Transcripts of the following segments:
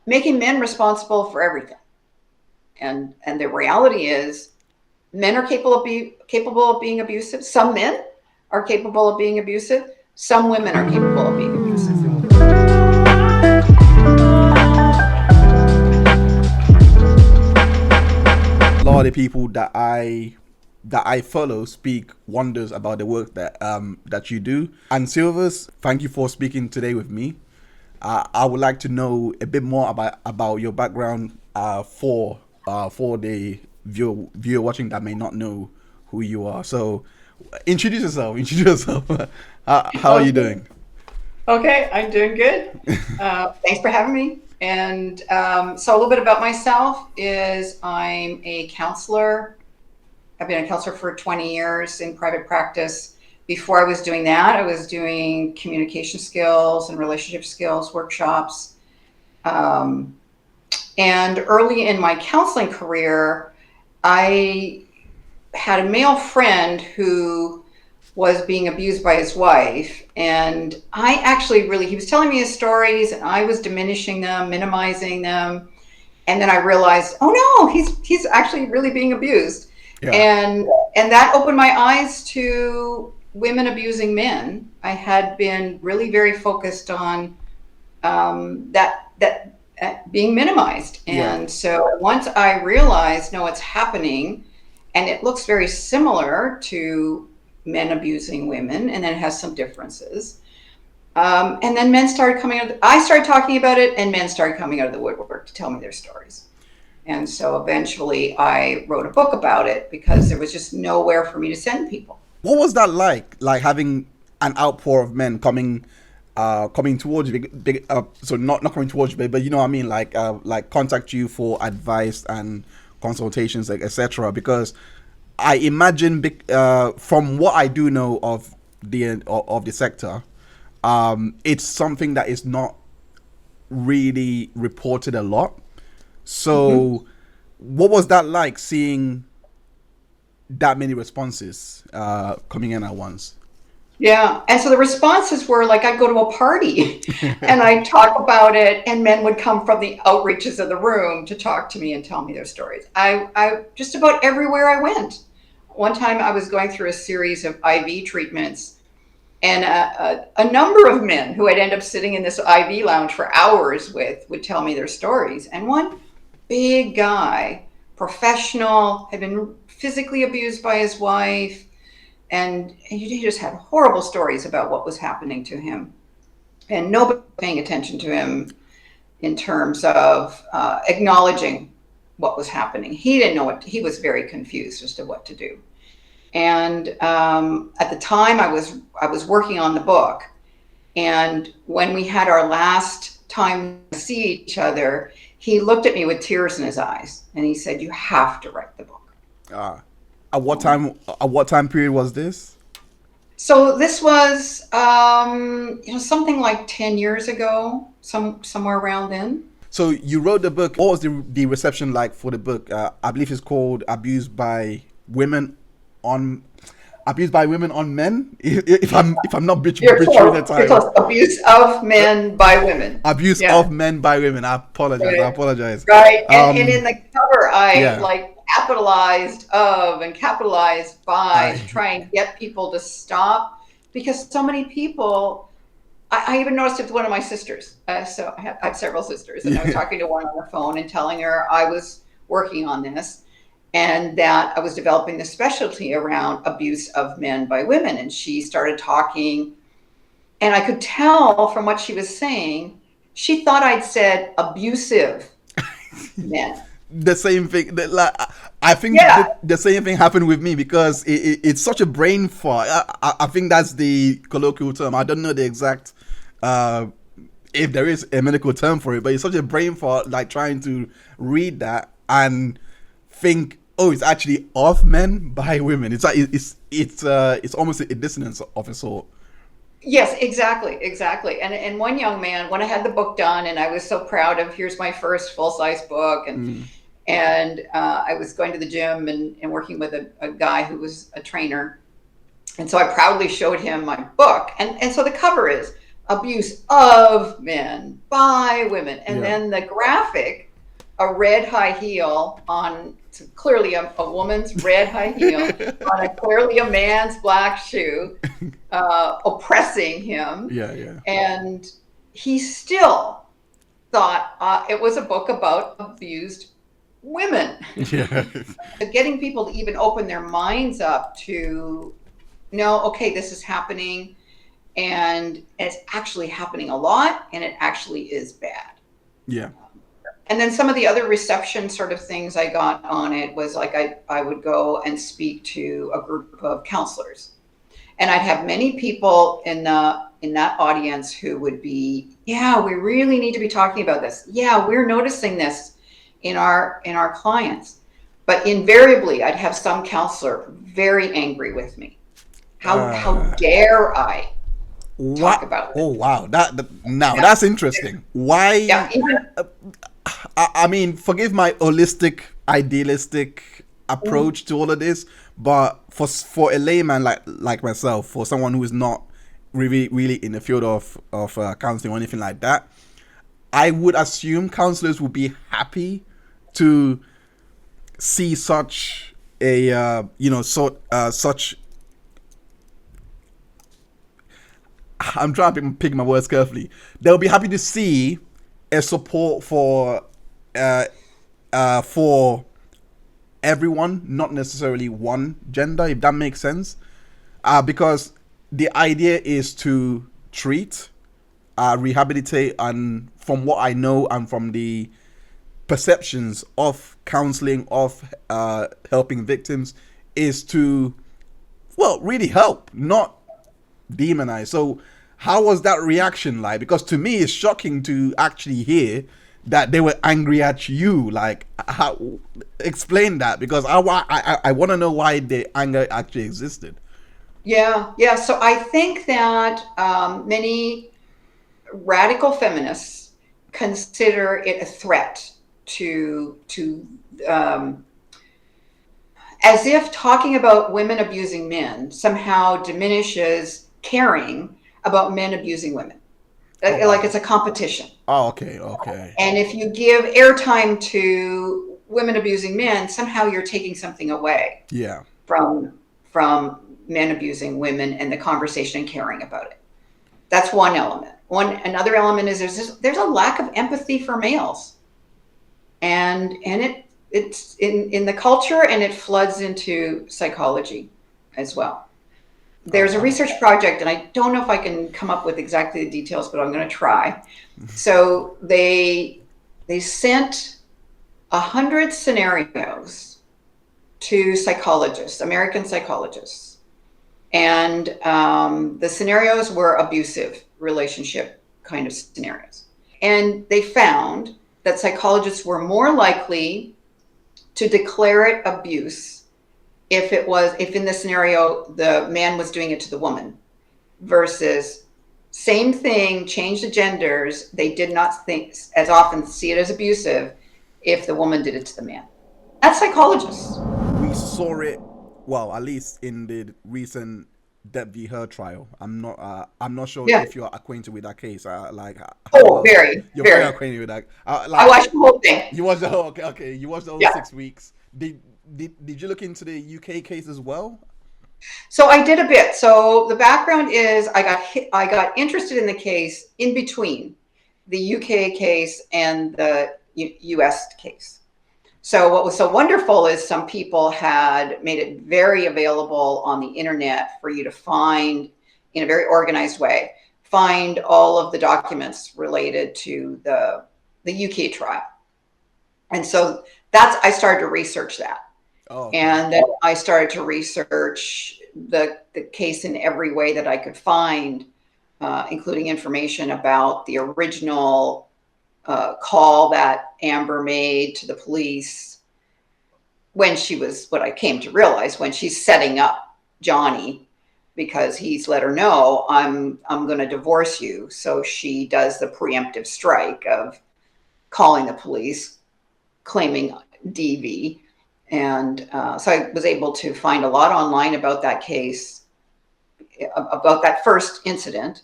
making men responsible for everything. And the reality is men are capable of being abusive. Some men are capable of being abusive. Some women are capable of being abusive. A lot of the people that I follow speak wonders about the work that you do. And Silvers, thank you for speaking today with me. I would like to know a bit more about your background for the viewer watching that may not know who you are. So introduce yourself. How are you doing? Okay, I'm doing good. Thanks for having me. And so a little bit about myself is I'm a counselor. I've been a counselor for 20 years in private practice. Before I was doing that, I was doing communication skills and relationship skills workshops. And early in my counseling career, I had a male friend who was being abused by his wife. And I actually he was telling me his stories and I was diminishing them, minimizing them. And then I realized, oh no, he's actually really being abused. Yeah. And that opened my eyes to women abusing men. I had been really very focused on that being minimized. And so once I realized, no, it's happening, and it looks very similar to men abusing women, and then it has some differences. And then men started coming out. I started talking about it, and men started coming out of the woodwork to tell me their stories. And so eventually I wrote a book about it because there was just nowhere for me to send people. What was that like having an outpour of men coming towards you? So not coming towards you, but you know what I mean, like contact you for advice and consultations, like etc. Because I imagine, from what I do know of the sector, it's something that is not really reported a lot. So, what was that like, seeing that many responses coming in at once? Yeah. And so the responses were like, I'd go to a party and I'd talk about it, and men would come from the outreaches of the room to talk to me and tell me their stories. I just about everywhere I went. One time I was going through a series of IV treatments, and a number of men who I'd end up sitting in this IV lounge for hours with would tell me their stories. And one big guy, professional, had been physically abused by his wife, and he just had horrible stories about what was happening to him, and nobody was paying attention to him in terms of acknowledging what was happening. He didn't know he was very confused as to what to do. And at the time I was working on the book, and when we had our last time to see each other, he looked at me with tears in his eyes, and he said, "You have to write the book." At what time period was this? So this was, something like 10 years ago, somewhere around then. So you wrote the book. What was the reception like for the book? I believe it's called "Abused by Women on Men." If I'm not butchering the title. Abuse of men by women. Abuse of men by women. I apologize. Right. And in the cover, I capitalized of and capitalized by to try and get people to stop, because so many people. I even noticed it with one of my sisters. So I have several sisters, and I was talking to one on the phone and telling her I was working on this, and that I was developing the specialty around abuse of men by women. And she started talking, and I could tell from what she was saying, she thought I'd said abusive men. The same thing. I think the same thing happened with me, because it's such a brain fart. I think that's the colloquial term. I don't know the exact if there is a medical term for it, but it's such a brain fart, like trying to read that and think, oh, it's actually of men by women. It's like it's almost a dissonance of a sort. Yes, exactly. And one young man, when I had the book done, and I was so proud of, here's my first full-size book, and I was going to the gym and working with a guy who was a trainer, and so I proudly showed him my book, and so the cover is abuse of men by women. And Yeah. then the graphic, a red high heel on clearly a woman's red high heel on clearly a man's black shoe, oppressing him. Yeah, yeah. And he still thought it was a book about abused women. Yeah. Getting people to even open their minds up to know, okay, this is happening, and it's actually happening a lot, and it actually is bad. Yeah. And then some of the other reception sort of things I got on it was like I would go and speak to a group of counselors, and I'd have many people in that audience who would be, yeah, we really need to be talking about this. Yeah, we're noticing this in our clients. But invariably, I'd have some counselor very angry with me. How dare I talk about it? Oh wow, that's interesting. Why? Yeah, I mean, forgive my holistic, idealistic approach to all of this, but for a layman like myself, for someone who is not really in the field of counseling or anything like that, I would assume counselors would be happy to see such a such. I'm trying to pick my words carefully. They'll be happy to see a support for everyone, not necessarily one gender, if that makes sense. Because the idea is to treat, rehabilitate, and from what I know and from the perceptions of counseling, of helping victims, is to, well, really help, not demonize. So how was that reaction like? Because to me it's shocking to actually hear that they were angry at you. Like, how, explain that, because I want to know why the anger actually existed. yeah. So I think that many radical feminists consider it a threat to as if talking about women abusing men somehow diminishes caring about men abusing women. Like it's a competition. Oh, okay. And if you give airtime to women abusing men, somehow you're taking something away Yeah. from men abusing women and the conversation and caring about it. That's one element. Another element is there's a lack of empathy for males, and it's in the culture, and it floods into psychology as well. There's a research project, and I don't know if I can come up with exactly the details, but I'm going to try. So they sent 100 scenarios to psychologists, American psychologists, and the scenarios were abusive relationship kind of scenarios. And they found that psychologists were more likely to declare it abuse if in the scenario the man was doing it to the woman, versus same thing, change the genders, they did not think as often see it as abusive if the woman did it to the man. That's psychologists. We saw it, well, at least in the recent Depp v. Her trial. I'm not sure if you're acquainted with that case. Very, you're very acquainted with that. I watched the whole thing. You watched the whole okay. You watched the whole 6 weeks. Did you look into the UK case as well? So I did a bit. So the background is I got interested in the case in between the UK case and the US case. So what was so wonderful is some people had made it very available on the internet for you to find, in a very organized way, find all of the documents related to the UK trial. And so I started to research that. Oh. And then I started to research the case in every way that I could find, including information about the original call that Amber made to the police when she was, what I came to realize, when she's setting up Johnny, because he's let her know, I'm going to divorce you. So she does the preemptive strike of calling the police, claiming DV. And so I was able to find a lot online about that case, about that first incident.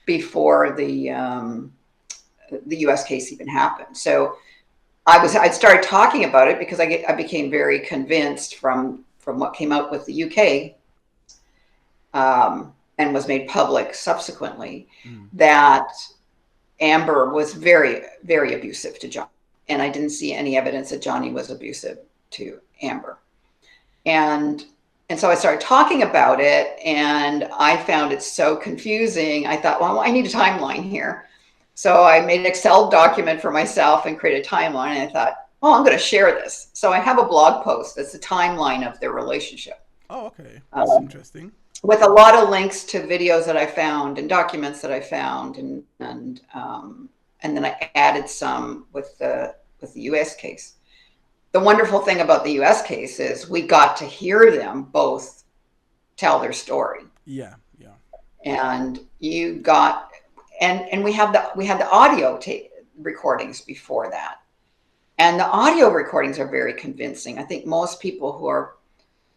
before the U.S. case even happened. So I started talking about it because I became very convinced from what came out with the UK, and was made public subsequently, that Amber was very, very abusive to John. And I didn't see any evidence that Johnny was abusive to Amber. And so I started talking about it, and I found it so confusing. I thought, well, I need a timeline here. So I made an Excel document for myself and created a timeline. And I thought, oh, I'm going to share this. So I have a blog post that's a timeline of their relationship. Oh, okay. That's interesting. With a lot of links to videos that I found and documents that I found, and then I added some with the U.S. case. The wonderful thing about the U.S. case is we got to hear them both tell their story. Yeah. And you got, and we have the audio recordings before that, and the audio recordings are very convincing. I think most people who are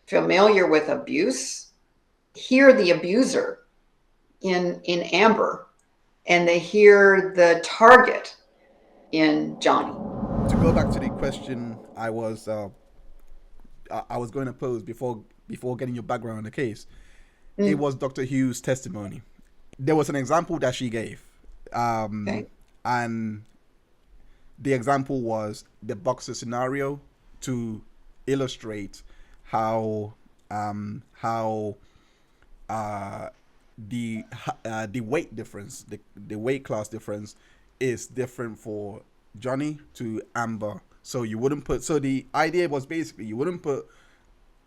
familiar with abuse hear the abuser in Amber, and they hear the target in Johnny. To go back to the question I was going to pose before getting your background on the case, it was Dr. Hughes' testimony. There was an example that she gave, Okay. and the example was the boxer scenario to illustrate how the weight difference, the weight class difference is different for Johnny to Amber. So you wouldn't put, so the idea was basically you wouldn't put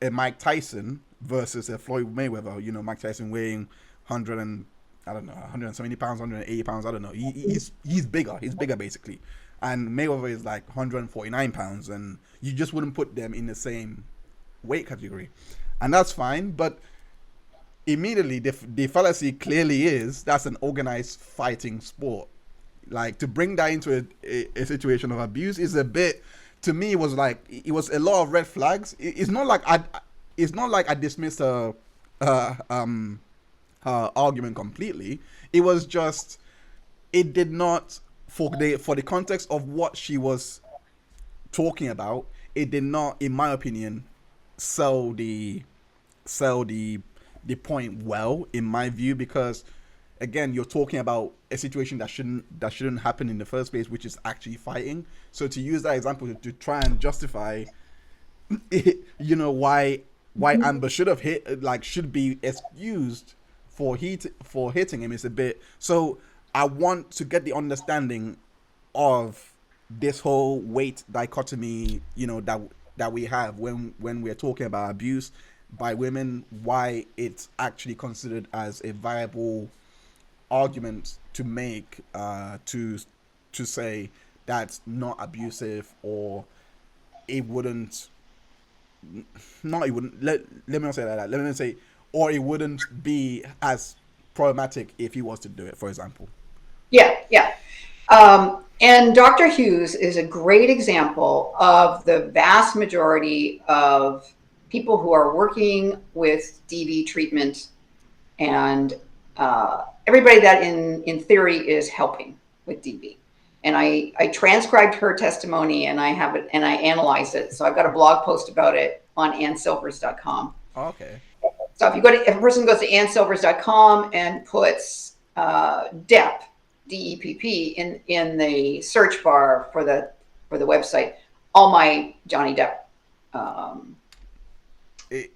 a Mike Tyson versus a Floyd Mayweather. You know, Mike Tyson weighing 170 pounds, 180 pounds. I don't know. He's bigger. He's bigger basically. And Mayweather is like 149 pounds, and you just wouldn't put them in the same weight category, and that's fine. But immediately the fallacy clearly is that's an organized fighting sport. Like, to bring that into a situation of abuse is a bit, to me, it was a lot of red flags. It's not like I dismissed her argument completely. It was just, it did not, for the context of what she was talking about, it did not, in my opinion, sell the point well, in my view, because again, you're talking about a situation that shouldn't happen in the first place, which is actually fighting. So to use that example to try and justify, you know, why Amber should be excused for hitting him is a bit. So I want to get the understanding of this whole weight dichotomy, you know, that we have when we're talking about abuse by women, why it's actually considered as a viable argument to make, to say that's not abusive, or it wouldn't let me not say that. Let me say, or it wouldn't be as problematic if he was to do it, for example. Yeah. And Dr. Hughes is a great example of the vast majority of people who are working with DV treatment, and everybody that in theory is helping with DV. And I transcribed her testimony, and I have it, and I analyzed it. So I've got a blog post about it on annsilvers.com. Okay. So if a person goes to annsilvers.com and puts Depp, DEPP, in the search bar for the website, all my Johnny Depp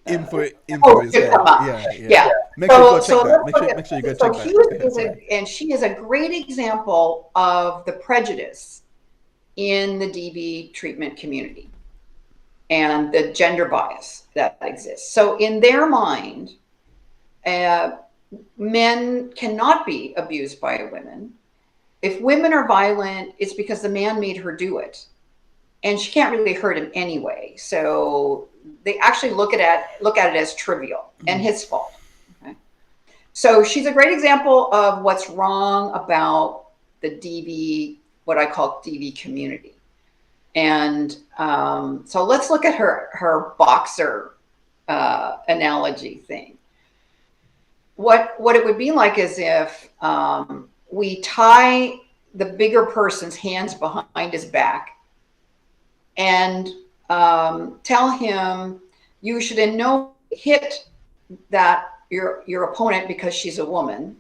info is there. Yeah. Make sure you go check that. Hughes and she is a great example of the prejudice in the DV treatment community and the gender bias that exists. So in their mind, men cannot be abused by women. If women are violent, it's because the man made her do it, and she can't really hurt him anyway. So they actually look at it as trivial and his fault. Okay? So she's a great example of what's wrong about the DV, what I call DV community. And so let's look at her boxer analogy thing. what it would be like is if we tie the bigger person's hands behind his back and tell him you should in no hit that your opponent because she's a woman.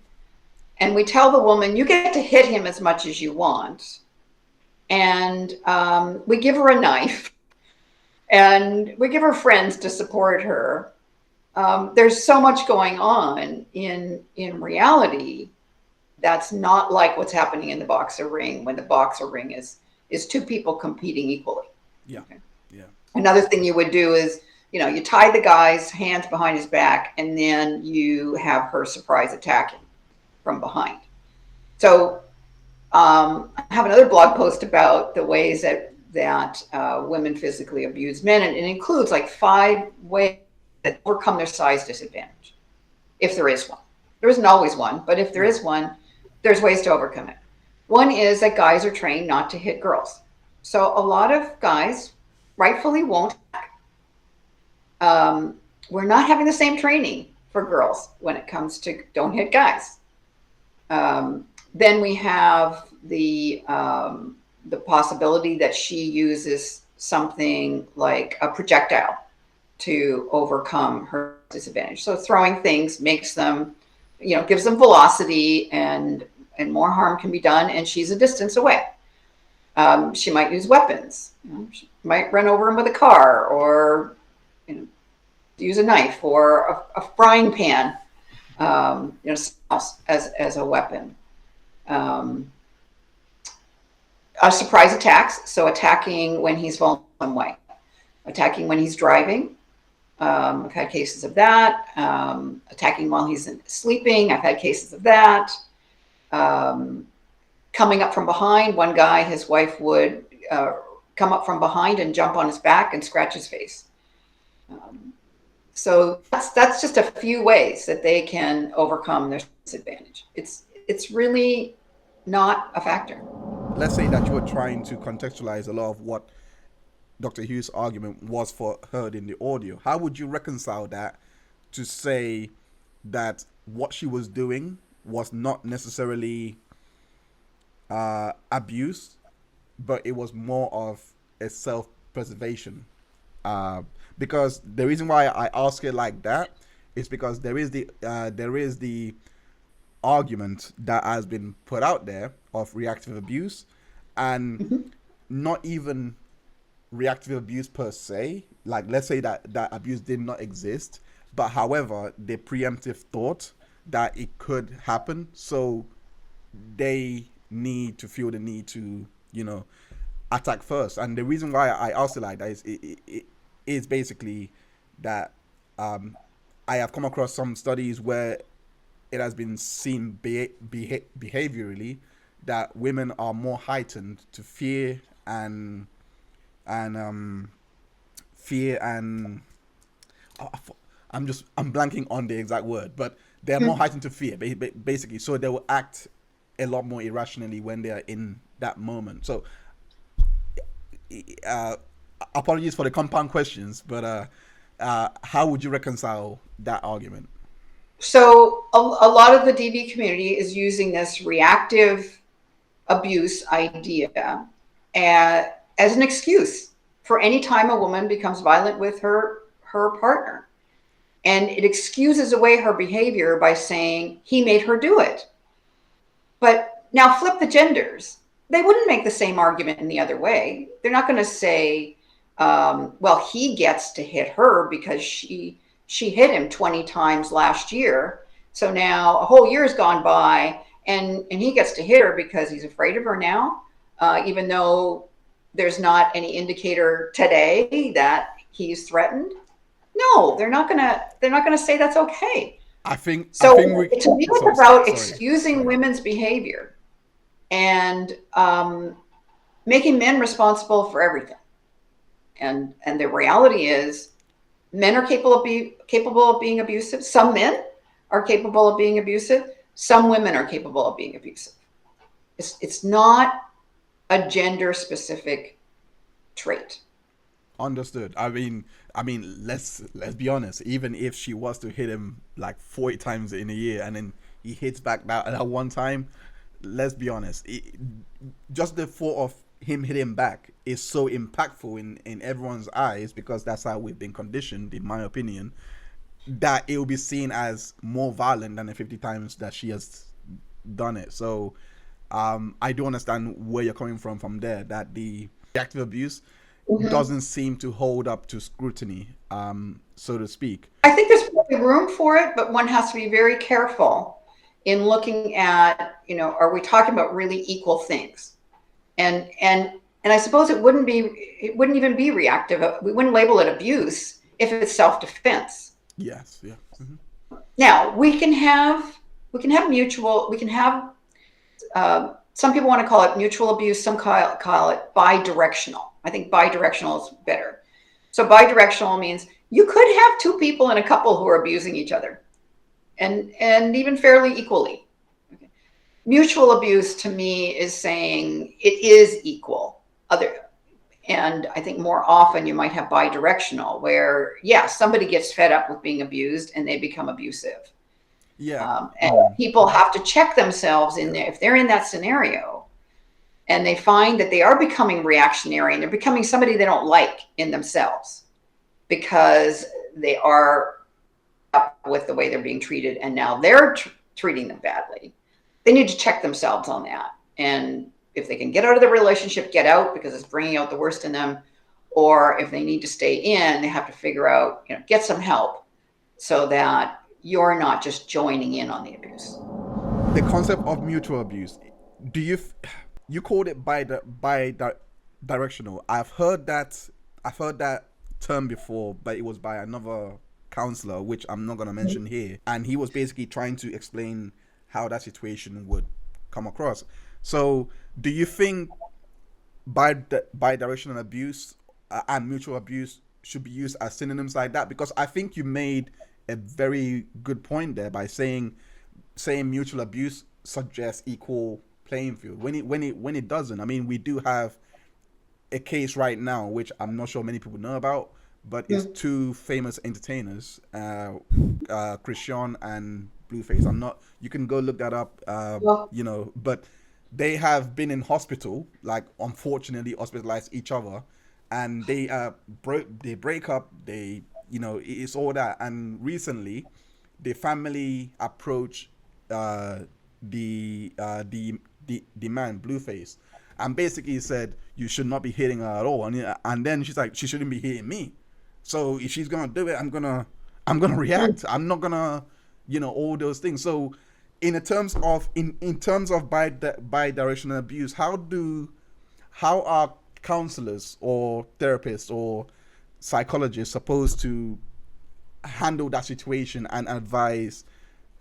And we tell the woman, you get to hit him as much as you want. And we give her a knife and we give her friends to support her. There's so much going on in reality that's not like what's happening in the boxer ring, when the boxer ring is two people competing equally. Yeah. Okay. Yeah. Another thing you would do is, you tie the guy's hands behind his back and then you have her surprise attack him from behind. So I have another blog post about the ways that women physically abuse men, and it includes like 5 ways that overcome their size disadvantage, if there is one. There isn't always one, but if there is one, there's ways to overcome it. One is that guys are trained not to hit girls. So a lot of guys rightfully won't. We're not having the same training for girls when it comes to don't hit guys. Then we have the possibility that she uses something like a projectile to overcome her disadvantage. So throwing things makes them, gives them velocity and more harm can be done. And she's a distance away. She might use weapons. She might run over him with a car or use a knife or a frying pan, as a weapon. Surprise attacks, so attacking when he's vulnerable in some way, attacking when he's driving. I've had cases of that. Attacking while he's sleeping. I've had cases of that. Coming up from behind. One guy, his wife would come up from behind and jump on his back and scratch his face. So that's just a few ways that they can overcome their disadvantage. It's really not a factor. Let's say that you were trying to contextualize a lot of what Dr. Hughes' argument was for heard in the audio. How would you reconcile that to say that what she was doing was not necessarily abuse, but it was more of a self-preservation? Because the reason why I ask it like that is because there is the argument that has been put out there of reactive abuse, and not even reactive abuse per se. Like, let's say that abuse did not exist, but however, the preemptive thought that it could happen, so they need to feel the need to, attack first. And the reason why I asked it like that is basically that I have come across some studies where it has been seen behaviorally that women are more heightened to fear and I'm blanking on the exact word, but they're more heightened to fear basically, so they will act a lot more irrationally when they are in that moment. So apologies for the compound questions, but how would you reconcile that argument? So a lot of the DV community is using this reactive abuse idea as an excuse for any time a woman becomes violent with her partner. And it excuses away her behavior by saying he made her do it. But now flip the genders. They wouldn't make the same argument in the other way. They're not going to say, well, he gets to hit her because she hit him 20 times last year. So now a whole year has gone by and he gets to hit her because he's afraid of her now, even though there's not any indicator today that he's threatened. No, they're not gonna say that's okay. I think to me it's about excusing women's behavior and making men responsible for everything. And the reality is, men are capable of being abusive. Some men are capable of being abusive. Some women are capable of being abusive. It's not a gender specific trait. Understood. Let's be honest. Even if she was to hit him like 40 times in a year, and then he hits back that one time, let's be honest. Just the thought of him hitting back is so impactful in everyone's eyes, because that's how we've been conditioned, in my opinion, that it will be seen as more violent than the 50 times that she has done it. So I do understand where you're coming from there, that the reactive abuse doesn't seem to hold up to scrutiny, so to speak. I think there's probably room for it, but one has to be very careful in looking at, are we talking about really equal things? And I suppose it wouldn't even be reactive. We wouldn't label it abuse if it's self-defense. Yes, yeah. Now we can have mutual. We can have. Some people want to call it mutual abuse. Some call it bidirectional. I think bidirectional is better. So bidirectional means you could have two people in a couple who are abusing each other, and even fairly equally. Okay. Mutual abuse to me is saying it is equal. And I think more often you might have bidirectional, where somebody gets fed up with being abused and they become abusive. Yeah. And people have to check themselves in there if they're in that scenario, and they find that they are becoming reactionary and they're becoming somebody they don't like in themselves because they are up with the way they're being treated, and now they're treating them badly. They need to check themselves on that, and if they can get out of the relationship, get out, because it's bringing out the worst in them. Or if they need to stay in, they have to figure out, get some help so that you're not just joining in on the abuse. The concept of mutual abuse, you called it directional. I've heard that term before, but it was by another counselor, which I'm not going to mention here. And he was basically trying to explain how that situation would come across. So do you think bidirectional abuse and mutual abuse should be used as synonyms like that? Because I think you made a very good point there by saying mutual abuse suggests equal playing field when it doesn't. I mean, we do have a case right now which I'm not sure many people know about, but it's two famous entertainers, Christian and Blueface. You can go look that up, but they have been in hospital, like unfortunately hospitalized each other, and they break up. It's all that. And recently, the family approached the man Blueface, and basically said, you should not be hitting her at all. And then she's like, she shouldn't be hitting me. So if she's gonna do it, I'm gonna react. I'm not gonna, all those things. So in terms of bidirectional abuse, how are counselors or therapists or psychologists supposed to handle that situation and advise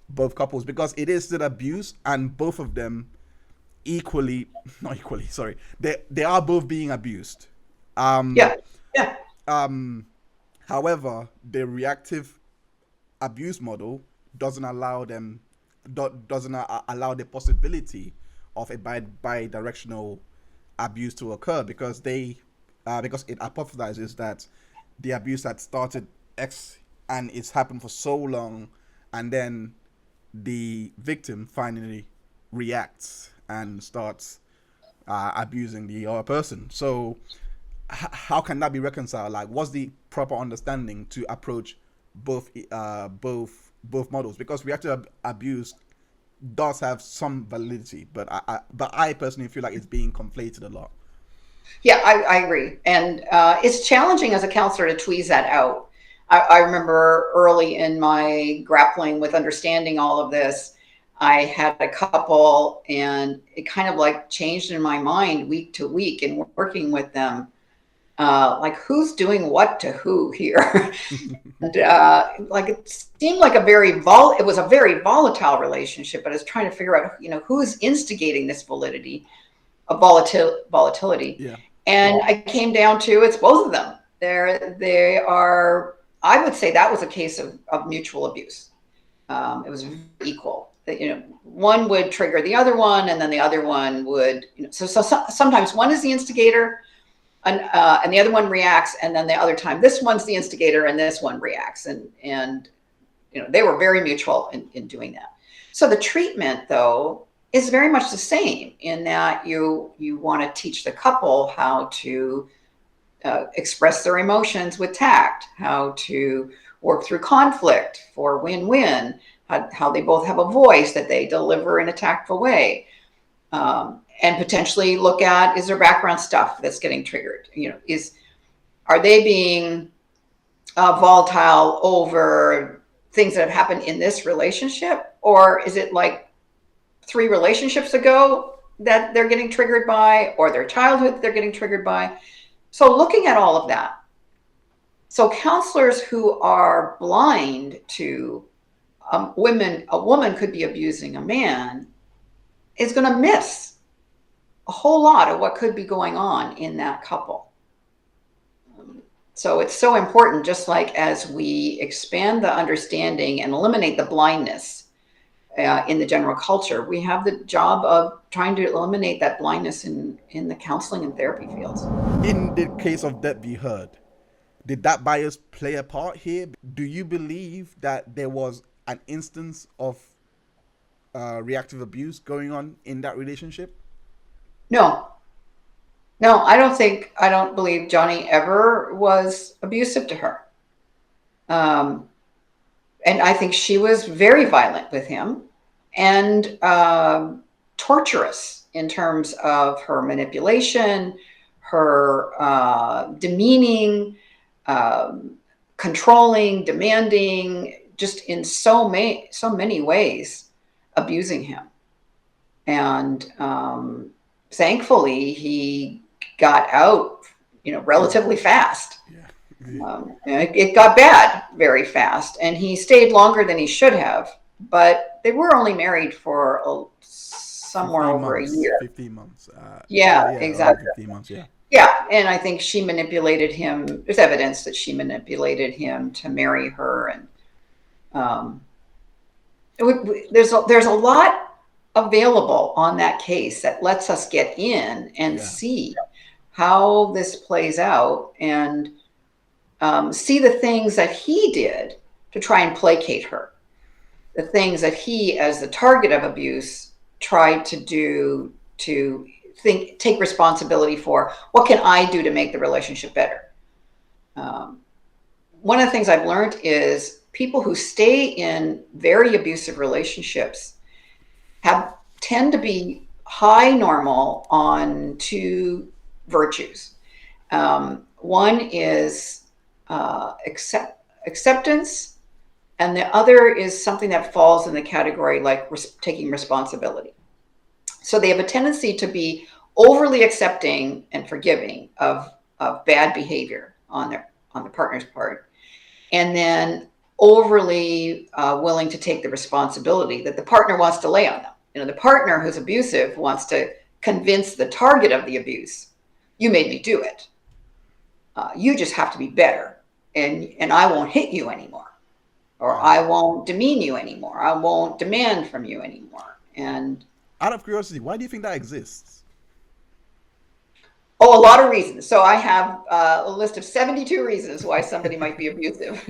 both couples? Because it is still abuse, and both of them they are both being abused. However, the reactive abuse model doesn't allow the possibility of a bidirectional abuse to occur, because it hypothesizes that the abuse had started X and it's happened for so long, and then the victim finally reacts and starts abusing the other person. So how can that be reconciled? Like, what's the proper understanding to approach both models? Because reactive abuse does have some validity, but I personally feel like it's being conflated a lot. Yeah, I agree. And it's challenging as a counselor to tweeze that out. I remember early in my grappling with understanding all of this, I had a couple, and it kind of like changed in my mind week to week in working with them. Like, who's doing what to who here? And like, it seemed like it was a very volatile relationship, but I was trying to figure out, who's instigating this volatility. Yeah. And I came down to, it's both of them. They are, I would say that was a case of mutual abuse. It was equal. One would trigger the other one, and then the other one would, so sometimes one is the instigator, and the other one reacts, and then the other time this one's the instigator and this one reacts, and they were very mutual in doing that. So the treatment, though, is very much the same in that you want to teach the couple how to express their emotions with tact, how to work through conflict for win-win, how they both have a voice that they deliver in a tactful way, and potentially look at, is there background stuff that's getting triggered? Are they being volatile over things that have happened in this relationship, or is it like 3 relationships ago that they're getting triggered by, or their childhood they're getting triggered by? So looking at all of that. So counselors who are blind to a woman could be abusing a man, is going to miss a whole lot of what could be going on in that couple. So it's so important, just like as we expand the understanding and eliminate the blindness in the general culture, we have the job of trying to eliminate that blindness in the counseling and therapy fields. In the case of Depp v. Heard, did that bias play a part here? Do you believe that there was an instance of reactive abuse going on in that relationship? No, I don't believe Johnny ever was abusive to her. And I think she was very violent with him and torturous in terms of her manipulation, her demeaning, controlling, demanding, just in so many ways abusing him. And thankfully, he got out, relatively fast. It got bad very fast, and he stayed longer than he should have. But they were only married for somewhere over a year. 15 months. Exactly. 15 months, yeah. Yeah, and I think she manipulated him. There's evidence that she manipulated him to marry her, and there's a lot available on that case that lets us get in and see how this plays out, and see the things that he did to try and placate her, the things that he, as the target of abuse, tried to do to take responsibility for. What can I do to make the relationship better? One of the things I've learned is people who stay in very abusive relationships tend to be high normal on 2 virtues. One is acceptance, and the other is something that falls in the category like taking responsibility. So they have a tendency to be overly accepting and forgiving of bad behavior on the partner's part, and then overly willing to take the responsibility that the partner wants to lay on them. The partner who's abusive wants to convince the target of the abuse, you made me do it. You just have to be better, and I won't hit you anymore, or I won't demean you anymore. I won't demand from you anymore. And out of curiosity, why do you think that exists? a lot of reasons. So I have a list of 72 reasons why somebody might be abusive.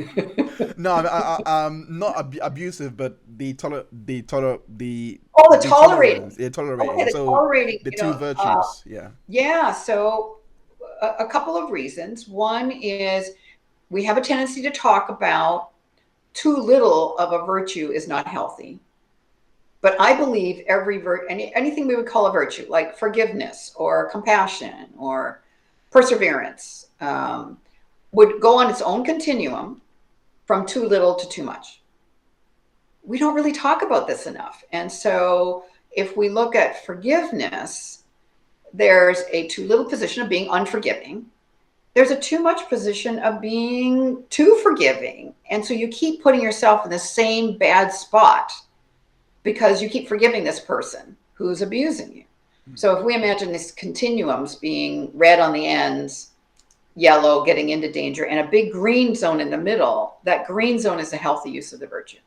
No, not abusive, but the tolerating. Tolerating. Okay, so tolerating. The 2 virtues. Yeah. So a couple of reasons. One is we have a tendency to talk about too little of a virtue is not healthy. But I believe anything we would call a virtue, like forgiveness or compassion or perseverance, would go on its own continuum from too little to too much. We don't really talk about this enough. And so if we look at forgiveness, there's a too little position of being unforgiving. There's a too much position of being too forgiving. And so you keep putting yourself in the same bad spot because you keep forgiving this person who's abusing you. So if we imagine these continuums being red on the ends, yellow getting into danger, and a big green zone in the middle, that green zone is a healthy use of the virtue.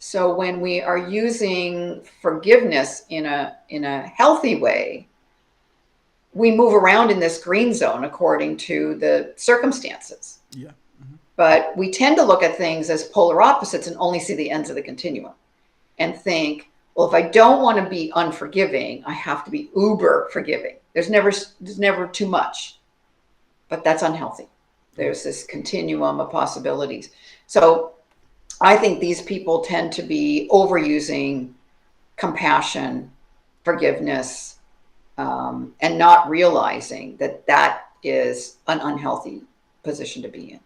So when we are using forgiveness in a healthy way, we move around in this green zone according to the circumstances. Yeah. But we tend to look at things as polar opposites and only see the ends of the continuum and think, well, if I don't want to be unforgiving, I have to be uber forgiving. There's never too much, but that's unhealthy. There's this continuum of possibilities. So I think these people tend to be overusing compassion, forgiveness, and not realizing that that is an unhealthy position to be in.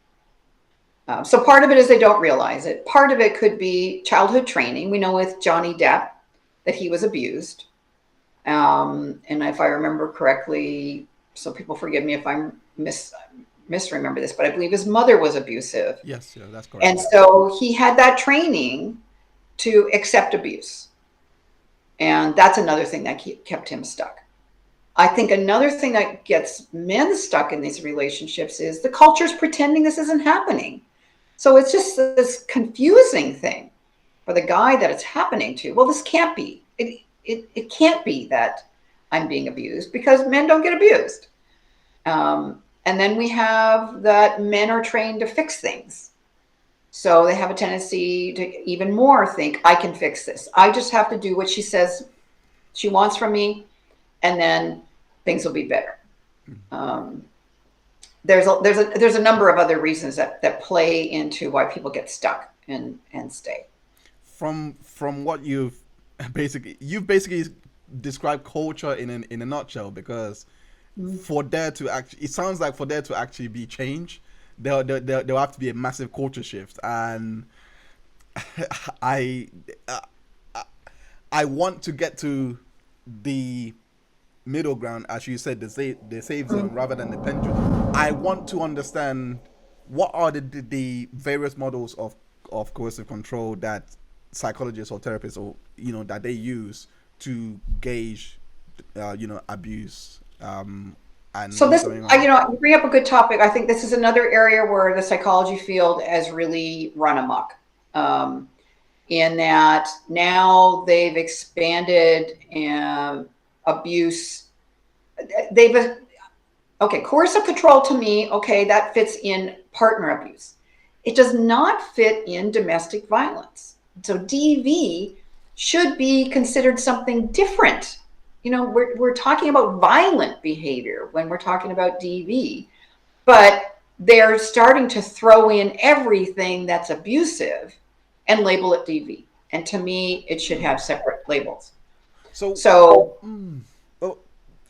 So part of it is they don't realize it. Part of it could be childhood training. We know with Johnny Depp that he was abused. And if I remember correctly, so people forgive me if I'm misremember this, but I believe his mother was abusive. Yes, yeah, that's correct. And so he had that training to accept abuse. And that's another thing that kept him stuck. I think another thing that gets men stuck in these relationships is the culture's pretending this isn't happening. So it's just this confusing thing for the guy that it's happening to. Well, this can't be. It can't be that I'm being abused because men don't get abused. And then we have that men are trained to fix things. So they have a tendency to even more think, I can fix this. I just have to do what she says she wants from me, and then things will be better. There's a number of other reasons that play into why people get stuck and stay. From what you've basically described culture in a nutshell, because for there to actually, it sounds like for there to actually be change, there'll have to be a massive culture shift, and I want to get to the middle ground, as you said, the safe zone rather than the pendulum. I want to understand what are the various models of coercive control that psychologists or therapists or that they use to gauge abuse. And so this, you bring up a good topic. I think this is another area where the psychology field has really run amok. In that now they've expanded abuse. Coercive control to me, that fits in partner abuse. It does not fit in domestic violence. So DV should be considered something different. We're talking about violent behavior when we're talking about DV, but they're starting to throw in everything that's abusive and label it DV. And to me, it should have separate labels. So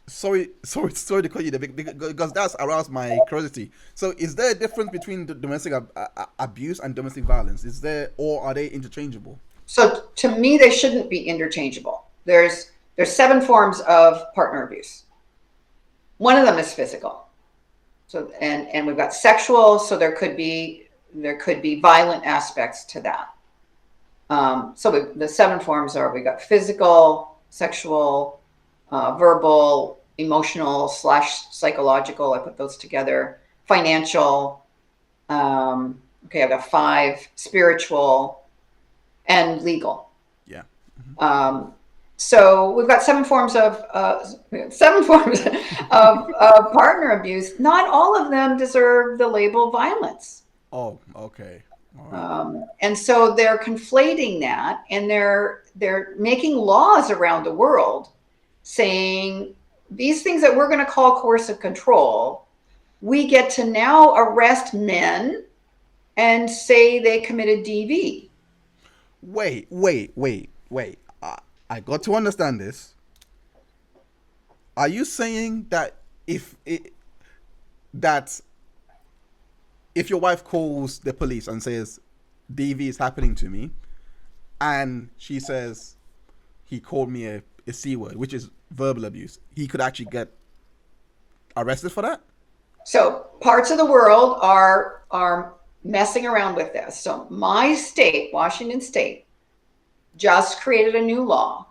sorry to cut you there, because that's aroused my curiosity. So is there a difference between the domestic abuse and domestic violence? Is there, or are they interchangeable? So to me, they shouldn't be interchangeable. There's 7 forms of partner abuse. One of them is physical. So and we've got sexual. So there could be violent aspects to that. So the 7 forms are, we got physical, sexual, verbal, emotional / psychological. I put those together. Financial. I've got 5. Spiritual, and legal. Yeah. So we've got 7 forms of partner abuse. Not all of them deserve the label violence. Oh, okay. All right. And so they're conflating that, and they're making laws around the world saying these things that we're going to call coercive control, we get to now arrest men and say they committed DV. Wait. I got to understand this. Are you saying that if your wife calls the police and says DV is happening to me, and she says he called me a C word, which is verbal abuse, he could actually get arrested for that? So parts of the world are messing around with this. So my state, Washington State, just created a new law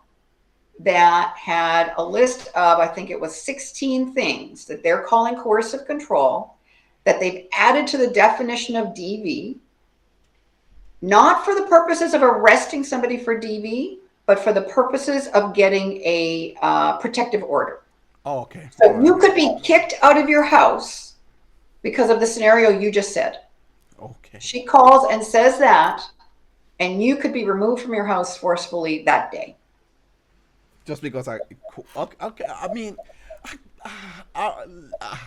that had a list of, I think it was 16 things that they're calling coercive control, that they've added to the definition of DV, not for the purposes of arresting somebody for DV, but for the purposes of getting a protective order. Oh, okay. All So right. you could be kicked out of your house because of the scenario you just said. Okay. She calls and says that, and you could be removed from your house forcefully that day. Just because okay, okay. I mean, I,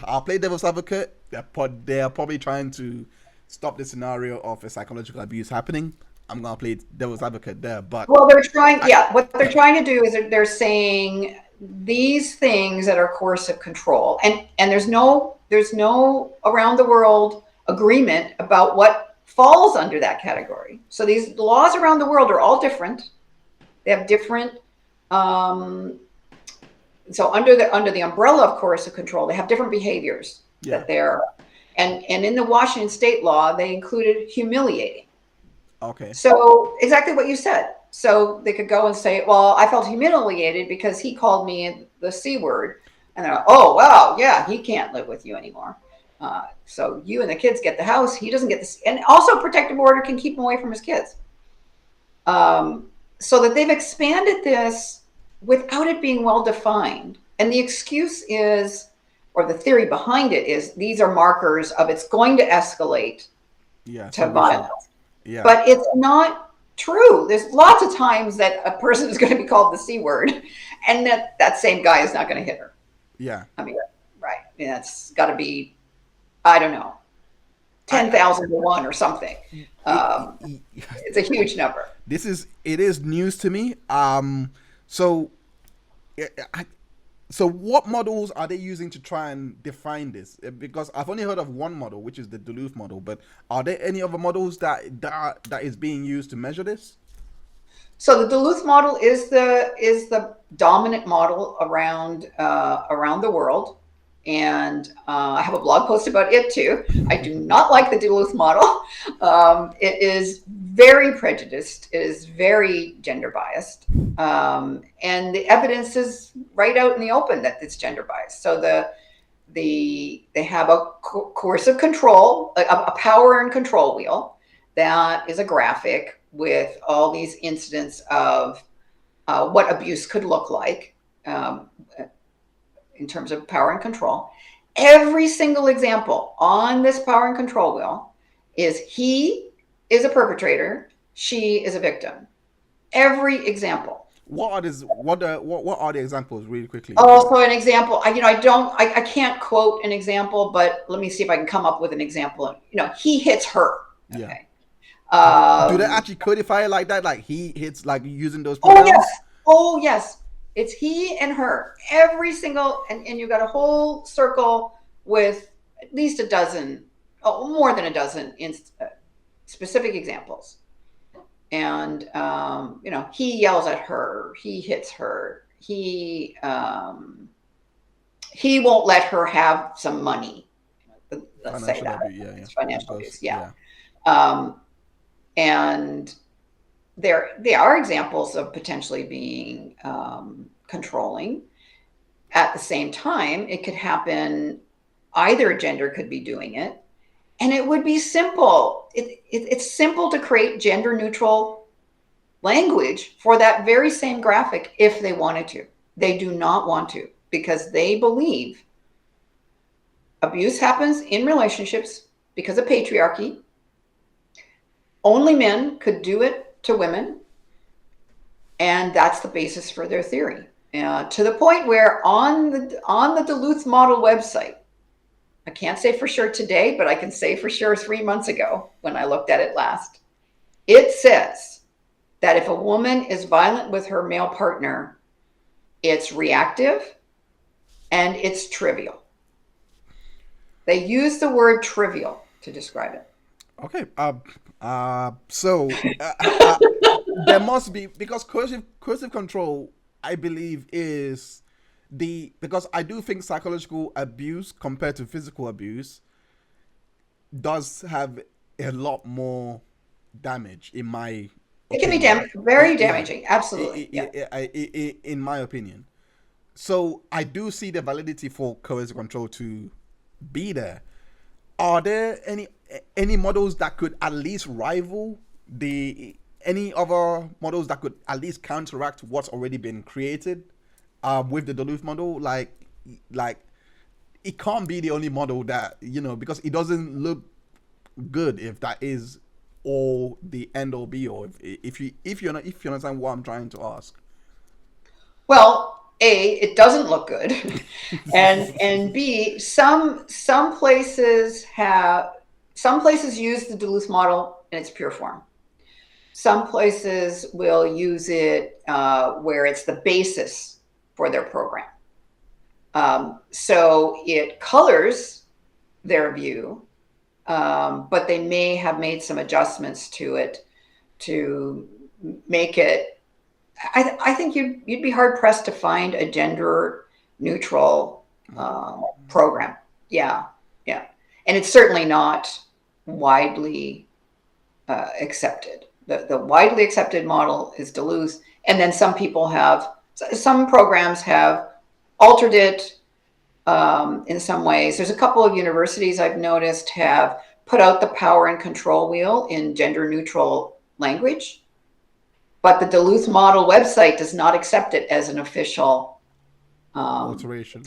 I'll play devil's advocate. They're probably trying to stop the scenario of a psychological abuse happening. I'm gonna play devil's advocate there, but Well, they're trying, I yeah, what they're trying to do is they're saying these things that are coercive control, and there's no around the world agreement about what falls under that category. So these laws around the world are all different. They have different, um, so under the umbrella of coercive control, they have different behaviors yeah. that they're, and in the Washington state law, they included humiliating. Okay. So exactly what you said. So they could go and say, "Well, I felt humiliated because he called me the C word," and they're like, "Oh, wow, yeah, he can't live with you anymore. So you and the kids get the house. He doesn't get this." And also, protective order can keep him away from his kids. So that they've expanded this without it being well defined. And the excuse is, or the theory behind it is, these are markers of it's going to escalate Yeah. to So we should. violence. Yeah. But it's not true. There's lots of times that a person is going to be called the C word, and that same guy is not going to hit her. Yeah. I mean, right. Yeah, it's got to be, I don't know, I 10,000 to 1 or something. it, Um, it's a huge number. it is news to me. So I, so what models are they using to try and define this? Because I've only heard of one model, which is the Duloth model. But are there any other models that is being used to measure this? So the Duluth model is the dominant model around the world, and I have a blog post about it too. I do not like the Duluth model. It is very prejudiced. It is very gender biased, and the evidence is right out in the open that it's gender biased. So they have a coercive control, a power and control wheel that is a graphic with all these incidents of what abuse could look like, in terms of power and control. Every single example on this power and control wheel is he is a perpetrator, she is a victim. Every example. What are this? What are the examples, really quickly? Oh, so an example. I can't quote an example, but let me see if I can come up with an example. He hits her. Yeah. Okay. Do they Um, actually codify it like that? Like he hits, like using those Oh yes. pronouns? Oh yes. It's he and her. Every single and you've got a whole circle with at least a dozen, oh, more than a dozen specific examples. And he yells at her, he hits her, he won't let her have some money. Let's say Financial that. abuse. Yeah. Yeah. It's That financial goes. abuse, yeah. Yeah. Um, and they are examples of potentially being controlling. At the same time, it could happen, either gender could be doing it, and it would be simple. It's simple to create gender neutral language for that very same graphic if they wanted to. They do not want to, because they believe abuse happens in relationships because of patriarchy. Only men could do it to women, and that's the basis for their theory. To the point where on the Duluth model website, I can't say for sure today, but I can say for sure 3 months ago when I looked at it last, it says that if a woman is violent with her male partner, it's reactive and it's trivial. They use the word trivial to describe it. Okay. So there must be, because coercive control, I believe, is because I do think psychological abuse compared to physical abuse does have a lot more damage, in my It can be opinion. very Yeah, damaging. Absolutely. Yeah. in my opinion. So I do see the validity for coercive control to be there. Are there any models that could at least rival any other models that could at least counteract what's already been created with the Duluth model? Like, like it can't be the only model that, because it doesn't look good if that is all the end all be all. If you understand what I'm trying to ask. Well, A, it doesn't look good. And B, some places use the Duluth model in its pure form. Some places will use it where it's the basis for their program. So it colors their view, but they may have made some adjustments to it to make it. I think you'd be hard pressed to find a gender neutral program. Yeah, yeah, and it's certainly not widely accepted. The widely accepted model is Duluth, and then some programs have altered it in some ways. There's a couple of universities I've noticed have put out the power and control wheel in gender neutral language, but the Duluth model website does not accept it as an official alteration.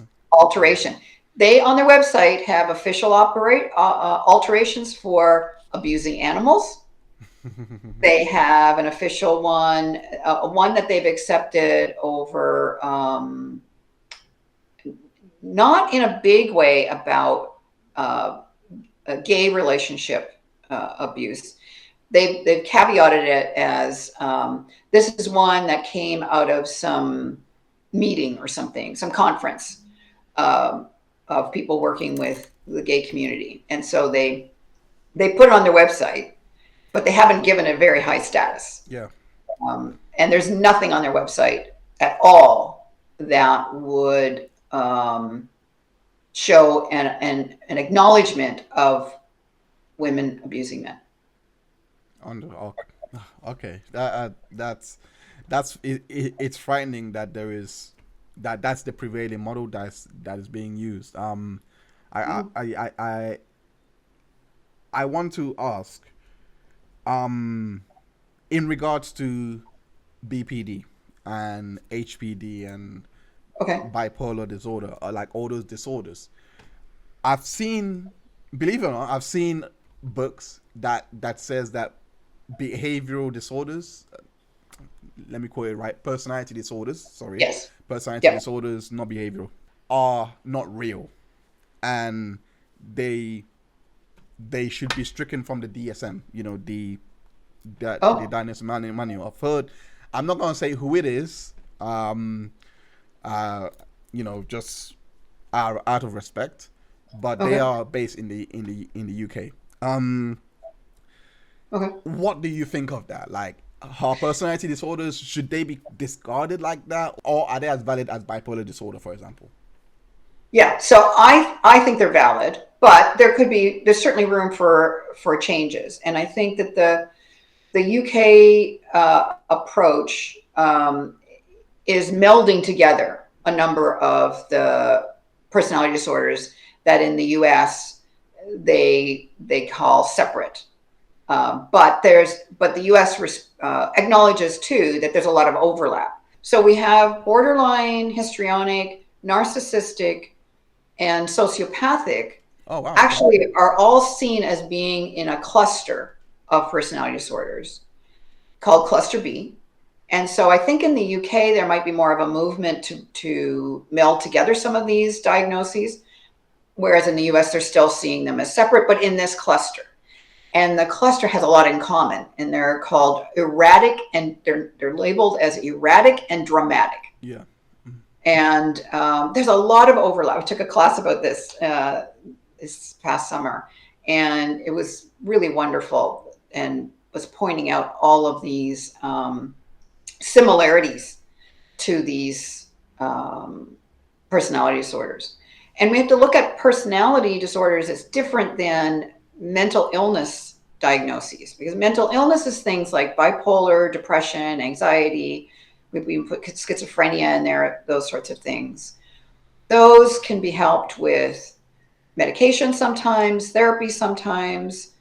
They, on their website, have official alterations for abusing animals. They have an official one that they've accepted over, not in a big way, about a gay relationship abuse. They've caveated it as this is one that came out of some meeting or something, some conference of people working with the gay community, and so they put it on their website, but they haven't given it very high status. Yeah. And there's nothing on their website at all that would show an acknowledgement of women abusing men. Okay, that's it's frightening that that's the prevailing model that is being used. I want to ask, in regards to BPD and HPD and bipolar disorder, or like all those disorders, believe it or not, I've seen books that says that behavioral disorders, let me call it right, personality disorders, disorders, not behavioral, are not real, and they should be stricken from the DSM, the Diagnosis Manual. I've heard, I'm not going to say who it is, just out of respect, but they are based in the UK. What do you think of that? Like, are personality disorders, should they be discarded like that, or are they as valid as bipolar disorder, for example? Yeah, so I think they're valid, but there's certainly room for changes, and I think that the UK approach is melding together a number of the personality disorders that in the US they call separate. But the US acknowledges too that there's a lot of overlap. So we have borderline, histrionic, narcissistic, and sociopathic. Oh, wow. Actually are all seen as being in a cluster of personality disorders called cluster B. And so I think in the UK there might be more of a movement to meld together some of these diagnoses, whereas in the US they're still seeing them as separate, but in this cluster. And the cluster has a lot in common, and they're called erratic, and they're labeled as erratic and dramatic. Yeah. And there's a lot of overlap. I took a class about this this past summer, and it was really wonderful, and was pointing out all of these similarities to these personality disorders. And we have to look at personality disorders as different than mental illness diagnoses, because mental illness is things like bipolar, depression, anxiety. We put schizophrenia in there, those sorts of things. Those can be helped with medication sometimes, therapy sometimes.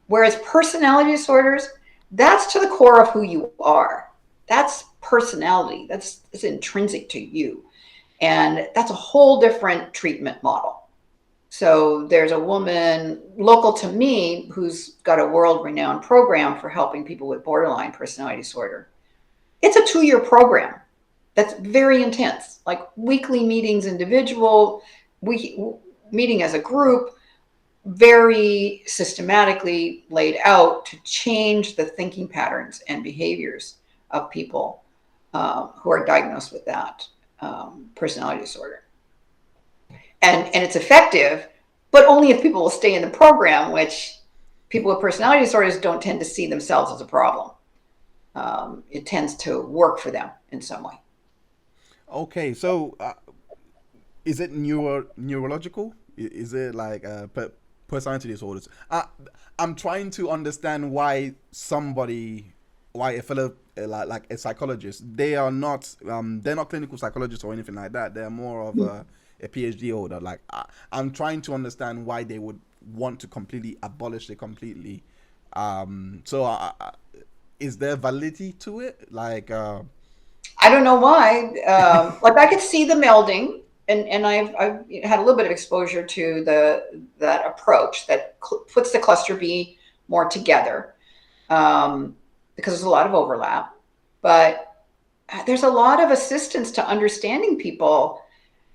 Whereas personality disorders, that's to the core of who you are. That's personality. That's intrinsic to you. And that's a whole different treatment model. So there's a woman local to me who's got a world-renowned program for helping people with borderline personality disorder. It's a 2-year program that's very intense, like weekly meetings, individual, meeting as a group, very systematically laid out to change the thinking patterns and behaviors of people who are diagnosed with that personality disorder. And it's effective, but only if people will stay in the program, which people with personality disorders don't tend to see themselves as a problem. It tends to work for them in some way. Okay, so is it neurological? Is it like personality disorders? I'm trying to understand why a fellow like a psychologist, they're not clinical psychologists or anything like that. They're more of a PhD holder. Like I'm trying to understand why they would want to completely abolish it completely. Is there validity to it? Like I don't know why. Like I could see the melding, and I've had a little bit of exposure to that approach that puts the cluster B more together, because there's a lot of overlap. But there's a lot of assistance to understanding people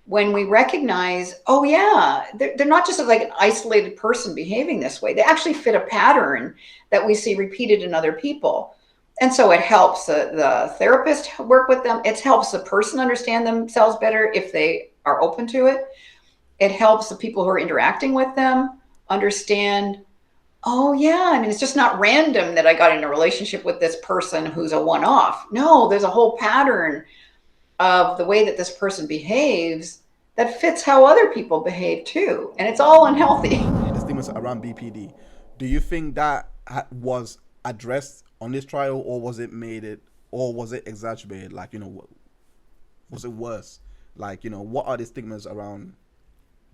when we recognize, oh yeah, they're not just like an isolated person behaving this way. They actually fit a pattern that we see repeated in other people. And so it helps the therapist work with them. It helps the person understand themselves better if they are open to it. It helps the people who are interacting with them understand, oh yeah, I mean, it's just not random that I got in a relationship with this person who's a one-off. No, there's a whole pattern of the way that this person behaves that fits how other people behave too. And it's all unhealthy. the stigmas around BPD. Do you think that was addressed on this trial, or was it exacerbated? Like, was it worse? Like, what are the stigmas around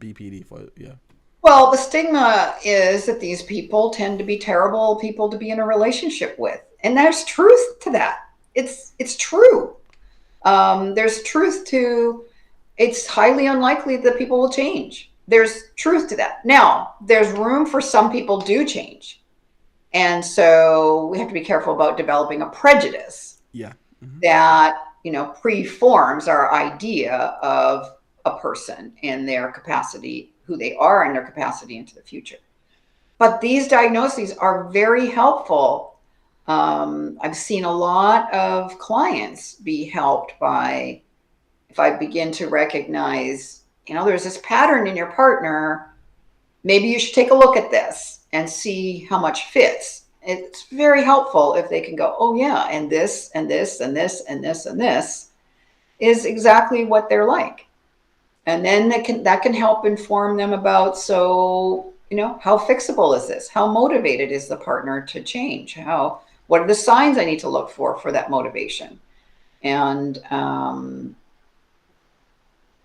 BPD for? Yeah. Well, the stigma is that these people tend to be terrible people to be in a relationship with. And there's truth to that. It's true. There's truth to, it's highly unlikely that people will change. There's truth to that. Now, there's room for some people do change. And so we have to be careful about developing a prejudice that, preforms our idea of a person and their capacity, who they are and their capacity into the future. But these diagnoses are very helpful. I've seen a lot of clients be helped by, if I begin to recognize, there's this pattern in your partner, maybe you should take a look at this and see how much fits. It's very helpful if they can go, oh yeah, and this, and this, and this, and this, and this is exactly what they're like. And then that can help inform them about, so, how fixable is this? How motivated is the partner to change? What are the signs I need to look for that motivation? And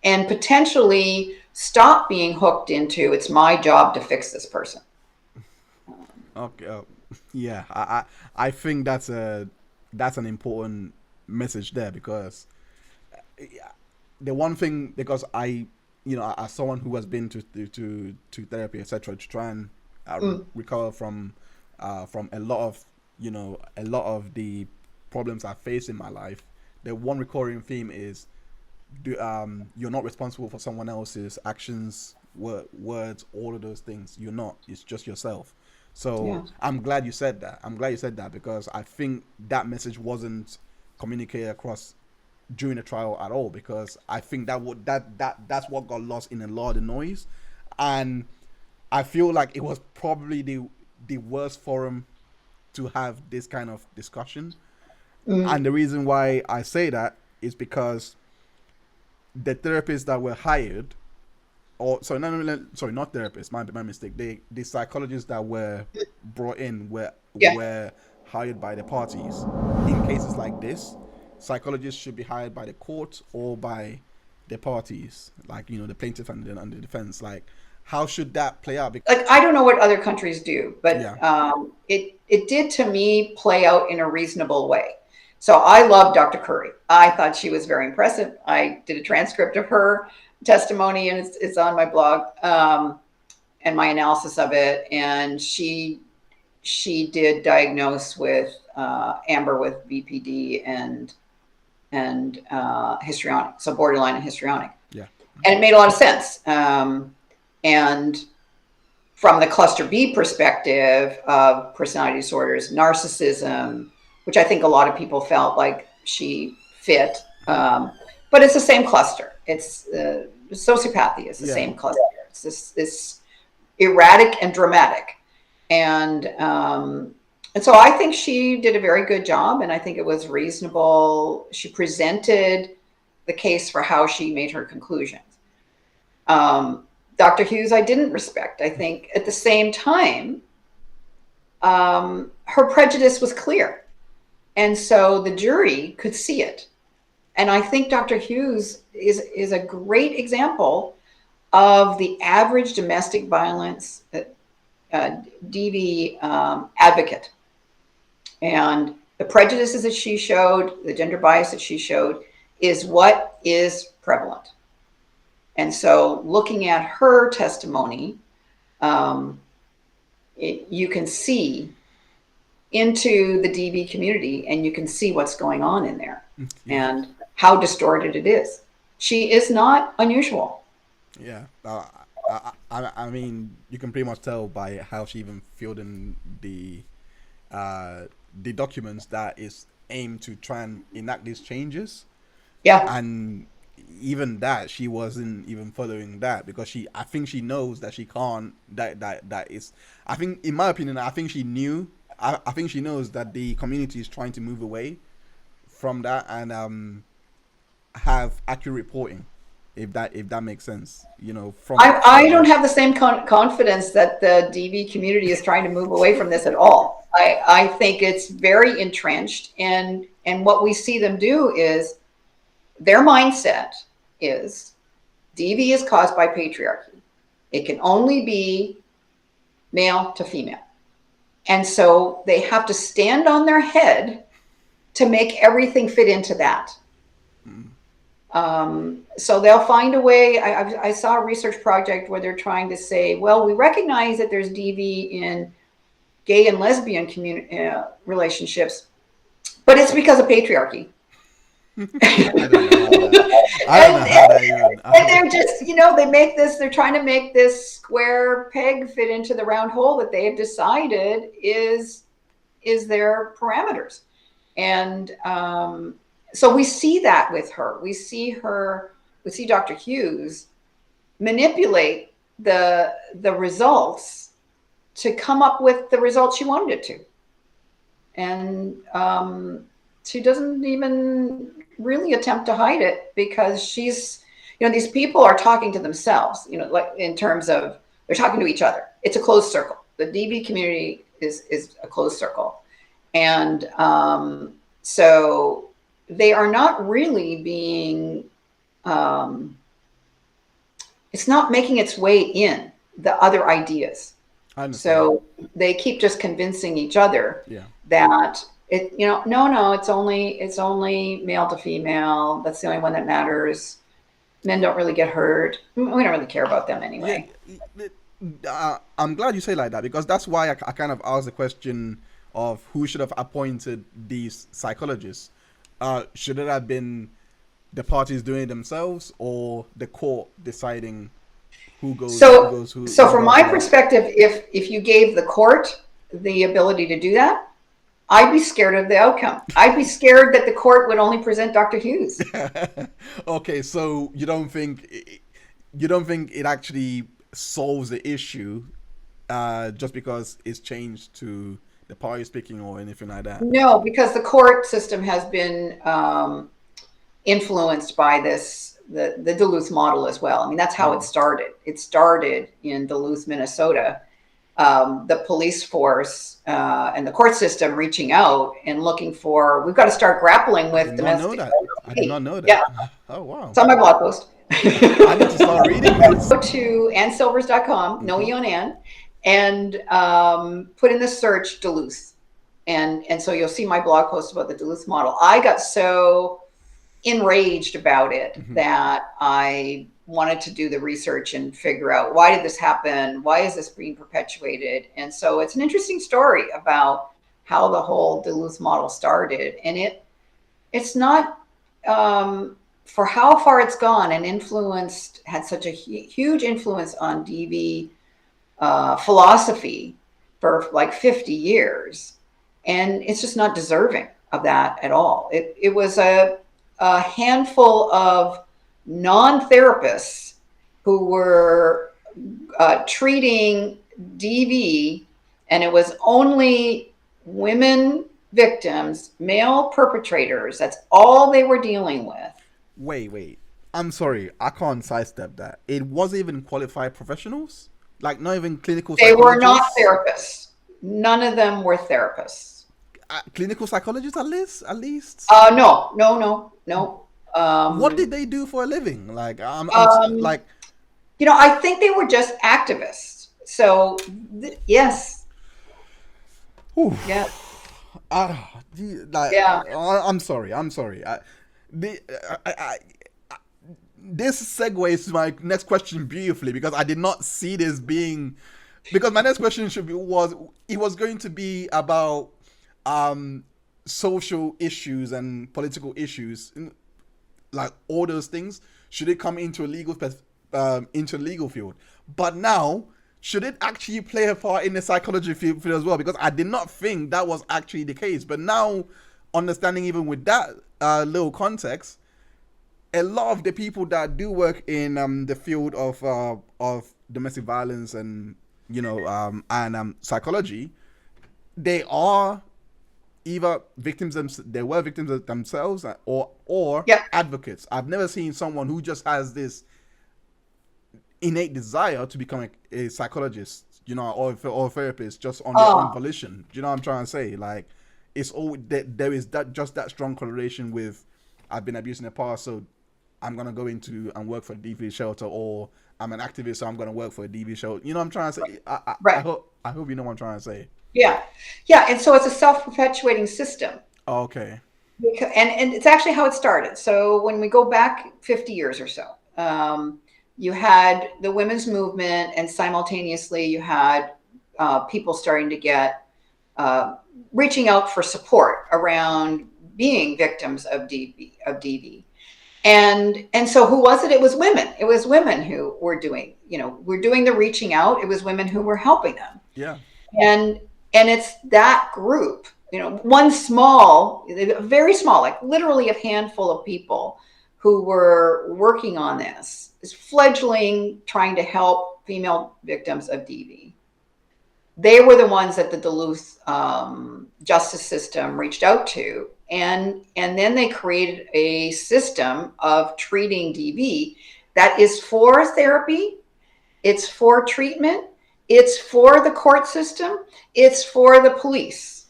potentially stop being hooked into, it's my job to fix this person. Okay. Yeah. I think that's an important message there, because the one thing, because as someone who has been to therapy, etc., to try and recover from a lot of the problems I face in my life, the one recurring theme is, you're not responsible for someone else's actions, words, all of those things. You're not. It's just yourself. So yeah. I'm glad you said that, because I think that message wasn't communicated across during the trial at all, because I think that's what got lost in a lot of the noise. And I feel like it was probably the worst forum to have this kind of discussion. And the reason why I say that is because the therapists that were hired, not therapists, my mistake. The psychologists that were brought in were hired by the parties. In cases like this, psychologists should be hired by the court or by the parties, like, the plaintiff and the defense. Like, how should that play out? Like, I don't know what other countries do, but it did to me play out in a reasonable way. So I love Dr. Curry. I thought she was very impressive. I did a transcript of her testimony, and it's on my blog, and my analysis of it. And she did diagnose with Amber with BPD and histrionic, so borderline and histrionic. Yeah. And it made a lot of sense. And from the cluster B perspective of personality disorders, narcissism, which I think a lot of people felt like she fit, but it's the same cluster. It's sociopathy is the same cluster. It's this erratic and dramatic, and so I think she did a very good job, and I think it was reasonable. She presented the case for how she made her conclusions. Dr. Hughes, I didn't respect. I think at the same time, her prejudice was clear. And so the jury could see it. And I think Dr. Hughes is a great example of the average domestic violence DV advocate. And the prejudices that she showed, the gender bias that she showed, is what is prevalent. And so looking at her testimony, you can see into the DV community, and you can see what's going on in there and how distorted it is. She is not unusual. Yeah. I mean, you can pretty much tell by how she even filled in the documents that is aimed to try and enact these changes. Yeah. And even that, she wasn't even following that, because I think she knows that she can't, that is, I think, in my opinion, I think she knows that the community is trying to move away from that and have accurate reporting, if that makes sense. I don't have the same confidence that the DV community is trying to move away from this at all. I think it's very entrenched, and what we see them do is their mindset is DV is caused by patriarchy. It can only be male to female. And so they have to stand on their head to make everything fit into that. So they'll find a way. I saw a research project where they're trying to say, well, we recognize that there's DV in gay and lesbian relationships, but it's because of patriarchy. I don't know how that even. And they're just, they make this. They're trying to make this square peg fit into the round hole that they have decided is their parameters, and so we see that with her. We see Dr. Hughes manipulate the results to come up with the results she wanted it to, and she doesn't even really attempt to hide it, because she's, these people are talking to themselves, like in terms of they're talking to each other. It's a closed circle. The DV community is a closed circle. And so they are not really being, it's not making its way in the other ideas. So they keep just convincing each other that it's only male to female. That's the only one that matters. Men don't really get hurt. We don't really care about them anyway. I'm glad you say like that, because that's why I kind of asked the question of who should have appointed these psychologists. Should it have been the parties doing it themselves, or the court deciding who goes? So from my perspective, if you gave the court the ability to do that, I'd be scared of the outcome. I'd be scared that the court would only present Dr. Hughes. Okay, so you don't think it actually solves the issue just because it's changed to the party speaking or anything like that? No, because the court system has been influenced by the Duluth model as well. I mean, that's how it started. It started in Duluth, Minnesota. The police force and the court system reaching out and looking for, we've got to start grappling with domestic. I did not know that. Yeah. Oh, wow. It's on my blog post. I need to start reading this. Go to annsilvers.com, no E on Ann, and put in the search Duluth. and so you'll see my blog post about the Duluth model. I got so enraged about it that I wanted to do the research and figure out, why did this happen? Why is this being perpetuated? And so it's an interesting story about how the whole Duluth model started. And it's not, for how far it's gone and had such a huge influence on DV philosophy for like 50 years. And it's just not deserving of that at all. It was a handful of non-therapists who were treating DV, and it was only women victims, male perpetrators. That's all they were dealing with. Wait. I'm sorry, I can't sidestep that. It wasn't even qualified professionals, like not even clinical. They were not therapists. None of them were therapists. Clinical psychologists, at least. No. What did they do for a living? Like, like, I think they were just activists. So, yes. Oof. Yeah. Yeah. I'm sorry. This segues to my next question beautifully, because I did not see this being, because my next question was going to be about social issues and political issues, like all those things. Should it come into a legal field? But now, should it actually play a part in the psychology field as well? Because I did not think that was actually the case. But now, understanding even with that little context, a lot of the people that do work in the field of domestic violence and psychology, they are either they were victims themselves or advocates. I've never seen someone who just has this innate desire to become a psychologist, or a therapist, just on their own volition. Do you know what I'm trying to say? Like, it's all there is that strong correlation with, I've been abused in the past, so I'm gonna go into and work for a DV shelter, or I'm an activist, so I'm gonna work for a DV shelter. You know what I'm trying to say? I hope you know what I'm trying to say. Yeah, and so it's a self-perpetuating system. Okay. And it's actually how it started. So when we go back 50 years or so, you had the women's movement, and simultaneously you had people starting to get reaching out for support around being victims of DV. And so who was it? It was women. It was women who were doing the reaching out. It was women who were helping them. Yeah. And it's that group, one small, very small, like literally a handful of people who were working on this fledgling, trying to help female victims of DV. They were the ones that the Duluth justice system reached out to. And then they created a system of treating DV that is for therapy, it's for treatment, it's for the court system, it's for the police.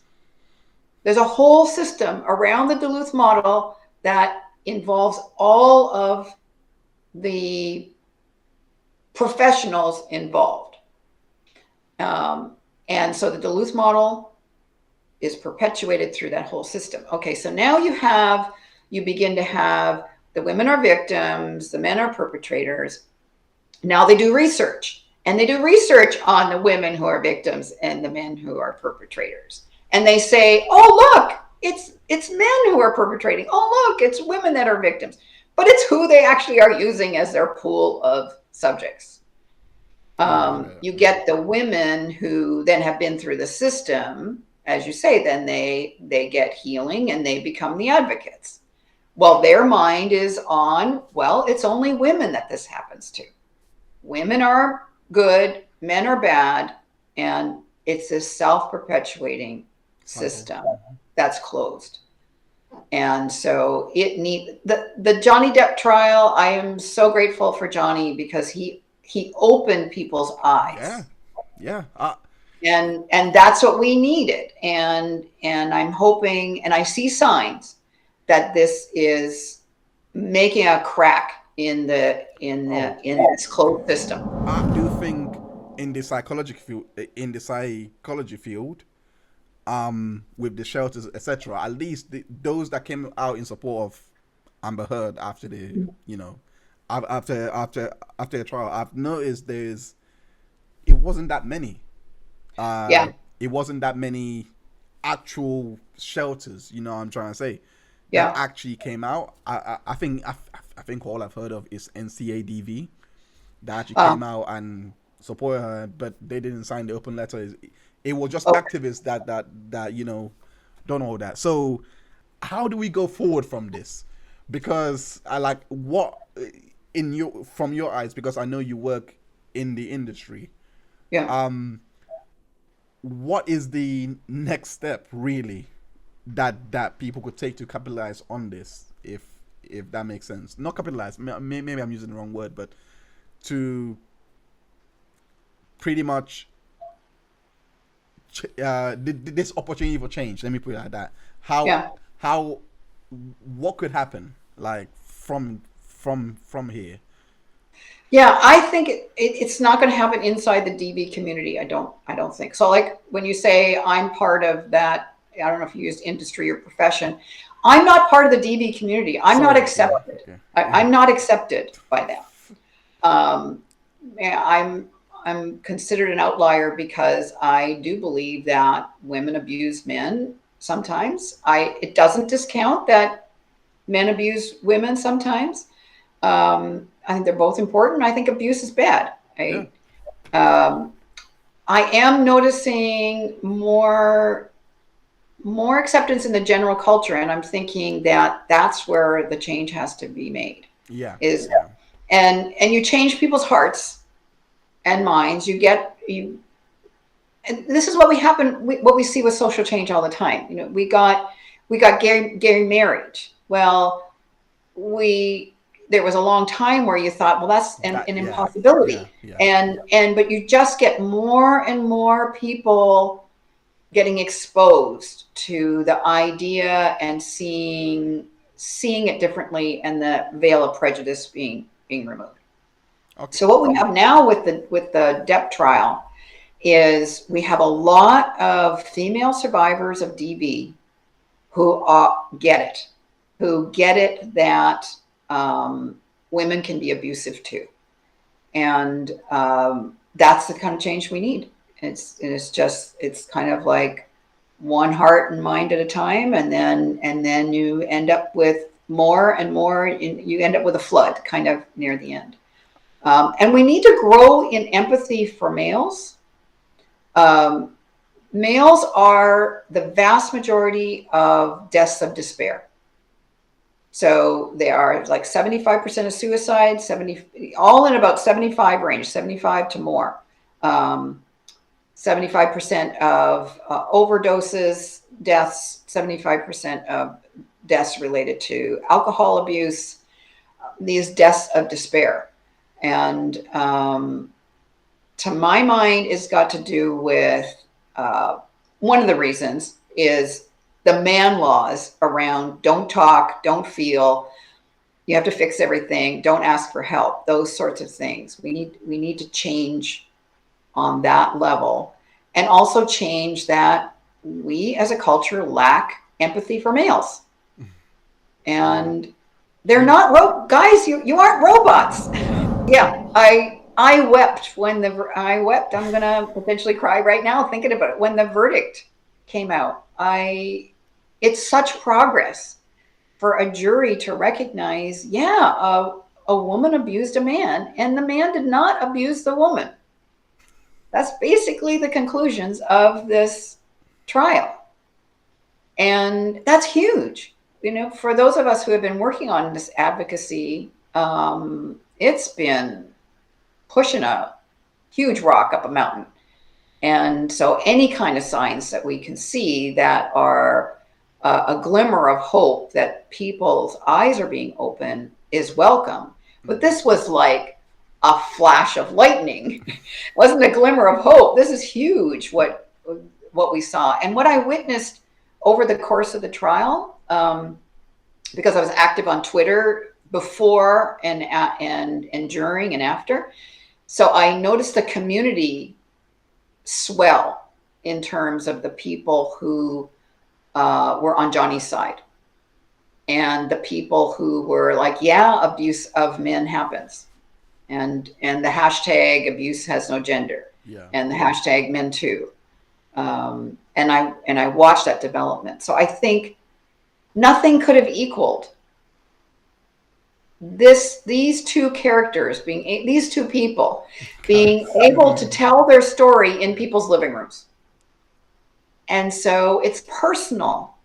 There's a whole system around the Duluth model that involves all of the professionals involved. And so the Duluth model is perpetuated through that whole system. Okay, so now you begin to have the women are victims, the men are perpetrators. Now they do research. And they do research on the women who are victims and the men who are perpetrators. And they say, oh, look, it's men who are perpetrating. Oh, look, it's women that are victims. But it's who they actually are using as their pool of subjects. You get the women who then have been through the system, as you say, then they get healing and they become the advocates. Well, their mind is on, well, it's only women that this happens to. Women are good, men are bad, and it's this self-perpetuating system that's closed. And so the Johnny Depp trial, I am so grateful for Johnny, because he opened people's eyes. Yeah. And that's what we needed. And I'm hoping, and I see signs that this is making a crack in this closed system. I do think in the psychology field, with the shelters, etc. At least those that came out in support of Amber Heard after the, after the trial, I've noticed it wasn't that many. Yeah, It wasn't that many actual shelters. You know what I'm trying to say, that yeah. actually came out. I think all I've heard of is NCADV that actually Uh, came out and supported her, but they didn't sign the open letter. It was just okay. activists that done all that. So how do we go forward from this? Because I like what in your from your eyes, because I know you work in the industry. Yeah. What is the next step really that people could take to capitalize on this, if that makes sense? Not capitalize, maybe I'm using the wrong word, but to pretty much this opportunity for change. Let me put it like that. Yeah. How what could happen like from here? Yeah, I think it's not going to happen inside the DB community. I don't think so. Like when you say I'm part of that, I don't know if you used industry or profession. I'm not part of the DB community. I'm not Sorry, yeah, accepted. okay, I'm not accepted by them. Um, yeah, I'm considered an outlier because I do believe that women abuse men sometimes. It doesn't discount that men abuse women sometimes. I think they're both important. I think abuse is bad. yeah, Um, I am noticing more acceptance in the general culture, and I'm thinking that that's where the change has to be made. yeah, Is yeah, and you change people's hearts and minds. And this is what what we see with social change all the time. We got gay marriage. Well, we there was a long time where you thought, well, that's that, an yeah, yeah, impossibility, yeah. and but you just get more and more people getting exposed to the idea and seeing it differently, and the veil of prejudice being removed. Okay. So what we have now with the Depp trial is we have a lot of female survivors of DB who who get it that women can be abusive too, and that's the kind of change we need. It's kind of like one heart and mind at a time, and then you end up with more and more. You end up with a flood, kind of near the end. And we need to grow in empathy for males. Um, Males are the vast majority of deaths of despair. So they are like 75% of suicide, all in about 75 range, 75 to more. 75% of overdoses, deaths, 75% of deaths related to alcohol abuse, these deaths of despair. And to my mind, it's got to do with one of the reasons is the man laws around don't talk, don't feel, you have to fix everything, don't ask for help, those sorts of things. We need to change on that level, and also change that we as a culture lack empathy for males. Yeah. And they're not guys, you aren't robots. Yeah, I wept when I wept. I'm gonna potentially cry right now thinking about it. When the verdict came out, it's such progress for a jury to recognize, yeah, a woman abused a man, and the man did not abuse the woman. That's basically the conclusions of this trial, and that's huge. For those of us who have been working on this advocacy, it's been pushing a huge rock up a mountain. And so any kind of signs that we can see that are a glimmer of hope that people's eyes are being open is welcome. But this was like a flash of lightning. It wasn't a glimmer of hope. This is huge what we saw. And what I witnessed over the course of the trial, because I was active on Twitter before and during and after. So I noticed the community swell in terms of the people who were on Johnny's side, and the people who were like, yeah, abuse of men happens, and the hashtag abuse has no gender, Yeah. and the hashtag men too. And I watched that development. So I think nothing could have equaled these two characters these two people being able to tell their story in people's living rooms. And so it's personal,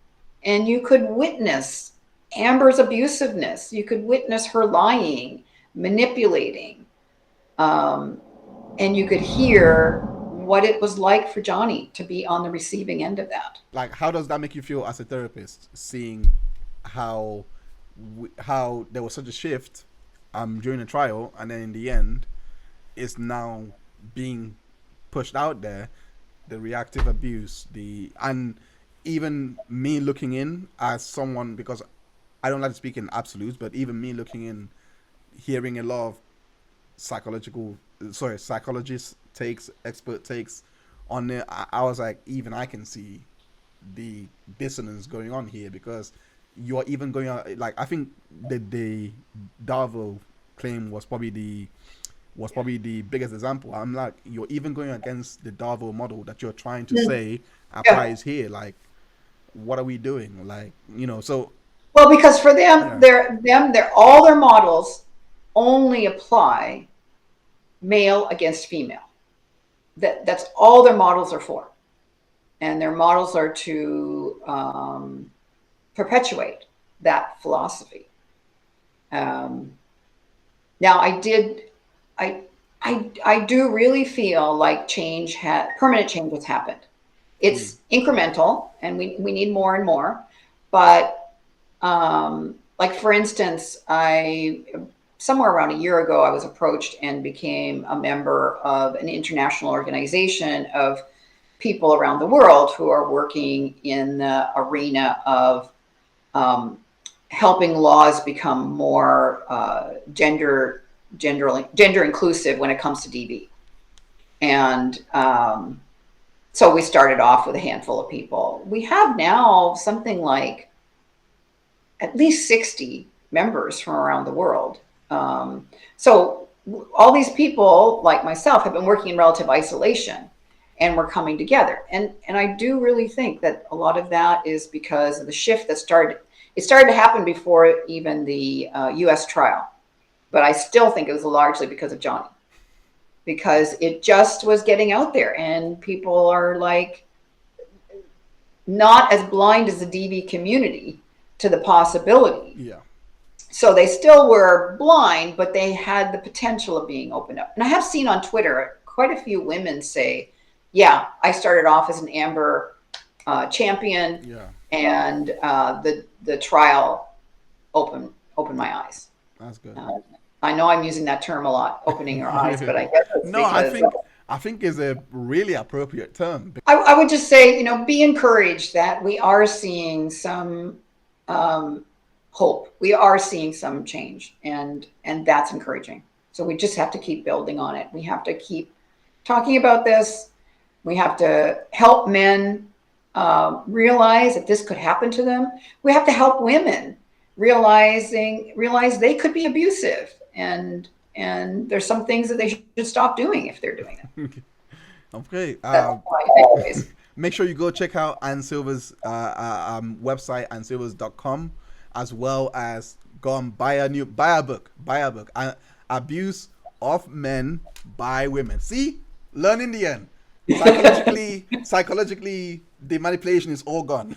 and you could witness Amber's abusiveness. You could witness her lying, manipulating, and you could hear what it was like for Johnny to be on the receiving end of that. Like, how does that make you feel as a therapist, seeing how how there was such a shift during the trial, and then in the end it's now being pushed out there, the reactive abuse, and even me looking in as someone, because I don't like to speak in absolutes, but even me looking in, hearing a lot of psychologist takes, expert takes on it, I was like, even I can see the dissonance going on here, because you're even going on, like, I think the Darvo claim was probably the biggest example. I'm like, you're even going against the Darvo model that you're trying to say applies here. Like, what are we doing? Like, so. Well, because for them, they're all their models only apply male against female. That's all their models are for, and their models are to perpetuate that philosophy. Now, I do really feel like permanent change has happened. It's incremental, and we need more and more. But like, for instance, somewhere around a year ago, I was approached and became a member of an international organization of people around the world who are working in the arena of helping laws become more gender inclusive when it comes to DV. And so we started off with a handful of people. We have now something like at least 60 members from around the world. So all these people, like myself, have been working in relative isolation, and we're coming together. And I do really think that a lot of that is because of the shift that started. It started to happen before even the U.S. trial, but I still think it was largely because of Johnny, because it just was getting out there, and people are like not as blind as the DV community to the possibility. Yeah. So they still were blind, but they had the potential of being opened up. And I have seen on Twitter quite a few women say, yeah, I started off as an Amber champion, and the trial opened my eyes. That's good. I know I'm using that term a lot, opening our eyes, but I guess it's I think is a really appropriate term. I would just say, be encouraged that we are seeing some hope. We are seeing some change, and that's encouraging. So we just have to keep building on it. We have to keep talking about this. We have to help men realize that this could happen to them. We have to help women realize they could be abusive, and there's some things that they should stop doing if they're doing it. Okay. Make sure you go check out Ann Silver's website, annsilvers.com, as well as go and buy a book, Abuse of Men by Women. See, learn in the end. Psychologically, the manipulation is all gone.